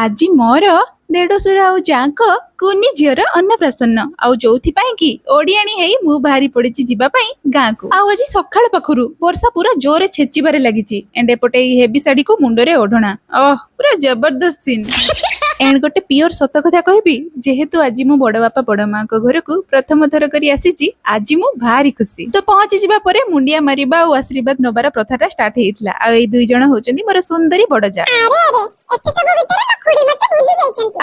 ଆଜି ମୋର ଦେଢଶୁର ଆଉ ଯାଙ୍କ କୁନି ଝିଅର ଅନ୍ନପ୍ରାଶନ ଆଉ ଯୋଉଥିପାଇଁ କି ଓଡିଆଣୀ ହେଇ ମୁଁ ବାହାରି ପଡିଛି ଯିବା ପାଇଁ ଗାଁକୁ। ଆଉ ଆଜି ସକାଳ ପାଖରୁ ବର୍ଷା ପୁରା ଜୋରେ ଛେଚିବାରେ ଲାଗିଛି। ଏଣ୍ଡ ଏପଟେ ଏଇ ହେବି ଶାଢୀକୁ ମୁଣ୍ଡରେ ଓଢଣା। ପୁରା ଜବରଦସ୍ତ ସିନ୍। ଏଣ୍ଡ ଗୋଟେ ପିଓର ସତ କଥା କହିବି, ଯେହେତୁ ଆଜି ମୁଁ ବଡ ବାପା ବଡ ମାଙ୍କ ଘରକୁ ପ୍ରଥମ ଥର କରି ଆସିଛି, ଆଜି ମୁଁ ଭାରି ଖୁସି। ତ ପହଞ୍ଚି ଯିବା ପରେ ମୁଣ୍ଡିଆ ମାରିବା ଆଉ ଆଶୀର୍ବାଦ ନବାର ପ୍ରଥାଟା ଷ୍ଟାର୍ଟ ହେଇଥିଲା। ଆଉ ଏଇ ଦୁଇ ଜଣ ହଉଛନ୍ତି ମୋର ସୁନ୍ଦରୀ ବଡ ଯା।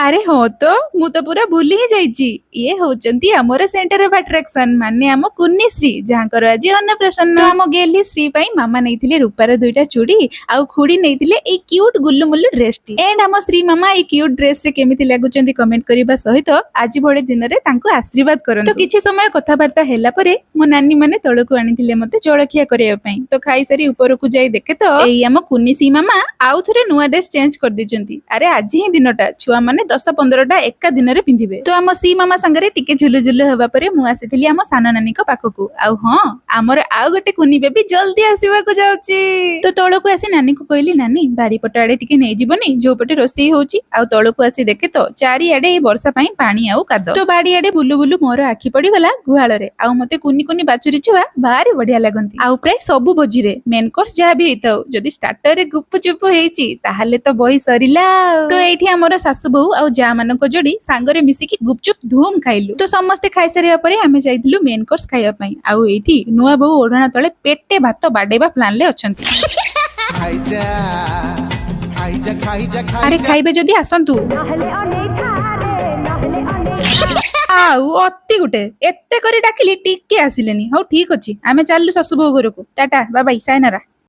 ଆରେ ହଁ ତ, ମୁଁ ତ ପୁରା ଭୁଲି ହିଁ ଯାଇଛି। ଇଏ ହଉଛନ୍ତି ଆମର ସେଣ୍ଟର ଅଫ ଆଟ୍ରାକ୍ସନ, ମାନେ ଆମ କୁନି ଶ୍ରୀ, ଯାହାଙ୍କର ଆଜି ଅନ୍ନପ୍ରାଶନ। ଆମ ଗେଲି ଶ୍ରୀ ପାଇଁ ମାମା ନେଇଥିଲେ ରୂପାର 2ଟା ଚୁଡି, ଆଉ ଖୁଡି ନେଇଥିଲେ ଏଇ କ୍ୟୁଟ ଗୁଲୁମୁଲୁ ଡ୍ରେସଟି। ଏଣ୍ଡ ଆମ ଶ୍ରୀ ମାମା ଏଇ କ୍ୟୁଟ ଡ୍ରେସରେ କେମିତି ଲାଗୁଛନ୍ତି କମେଣ୍ଟ କରିବା ସହିତ ଆଜି ଭଳି ଦିନରେ ତାଙ୍କୁ ଆଶୀର୍ବାଦ କରନ୍ତୁ। ତ କିଛି ସମୟ କଥାବାର୍ତ୍ତା ହେଲା ପରେ ମୋ ନାନୀ ମାନେ ତଳକୁ ଆଣିଥିଲେ ମତେ ଜଳଖିଆ କରିବା ପାଇଁ। ତ ଖାଇସାରି ଉପରକୁ ଯାଇ ଦେଖେ ତ ଏଇ ଆମ କୁନି ଶ୍ରୀ ମାମା ଆଉ ଥରେ ନୂଆ ଡ୍ରେସ ଚେଞ୍ଜ କରିଦେଇଛନ୍ତି। ଆରେ ଆଜି ହିଁ ଦିନଟା, ଛୁଆ ମାନେ 10-15ଟା ଏକା ଦିନରେ ପିନ୍ଧିବେ। ତ ଆମ ଶ୍ରୀ ମାମା ସାଙ୍ଗରେ ଟିକେ ଝୁଲୁଝୁଲୁ ହେବା ପରେ ମୁଁ ଆସିଥିଲି ଆମ ସାନ ନାନୀଙ୍କ ପାଖକୁ। ଆଉ ହଁ, ଆମର ଆଉ ଗୋଟେ କୁନି ବେବି ଜଲ୍ଦି ଆସିବାକୁ ଯାଉଛି। ତ ତଳକୁ ଆସି ନାନୀକୁ କହିଲି, ନାନୀ ବାରିପଟ ଆଡେ ଟିକେ ନେଇଯିବନି, ଯୋଉ ପଟେ ରୋଷେଇ ହଉଛି। ଆଉ ତଳକୁ ଆସି ଦେଖେ ତ ଚାରିଆଡେ ଏଇ ବର୍ଷା ପାଇଁ ପାଣି ଆଉ କାଦ। ତ ବାଡିଆଡେ ବୁଲୁ ବୁଲୁ ମୋର ଆଖି ପଡିଗଲା ଗୁହାଳରେ। ଆଉ ମତେ କୁନି କୁନି ବାଛୁରୀ ଛୁଆ ଭାରି ବଢିଆ ଲାଗନ୍ତି। ଆଉ ପ୍ରାୟ ସବୁ ଭୋଜିରେ ମେନ୍ କୋର୍ସ ଯାହା ବି ହେଇଥାଉ, ଯଦି ଷ୍ଟାର୍ଟରରେ ଗୁପୁଚୁପୁ ହେଇଛି ତାହେଲେ ତ ବହି ସରିଲା। ତ ଏଇଠି ଆମର ଶାଶୁ ବୋହୂ ଆଉ ଯା ମାନଙ୍କ ଯୋଡି ସାଙ୍ଗରେ ମିଶିକି ଗୁପଚୁପ ଧୁମ ଖାଇଲୁ। ତ ସମସ୍ତେ ଖାଇସାରିବା ପରେ ଆମେ ଯାଇଥିଲୁ ମେନ୍ କୋର୍ସ ଖାଇବା ପାଇଁ। ଆଉ ଏଇଠି ନୂଆ ବୋହୂ ଓଢଣା ତଳେ ପେଟେ ଭାତ ବାଡେଇବା ପ୍ଲାନରେ ଅଛନ୍ତି। ଆରେ ଖାଇବେ ଯଦି ଆସନ୍ତୁ। ଆଉ ଅତି ଗୋଟେ ଏତେ କରି ଡାକିଲି ଟିକେ ଆସିଲେନି। ହଉ ଠିକ ଅଛି, ଆମେ ଚାଲିଲୁ ଶାଶୁ ବୋହୂ ଘରକୁ। ଟାଟା ବାଇ ବାଇ ସାୟନାରା।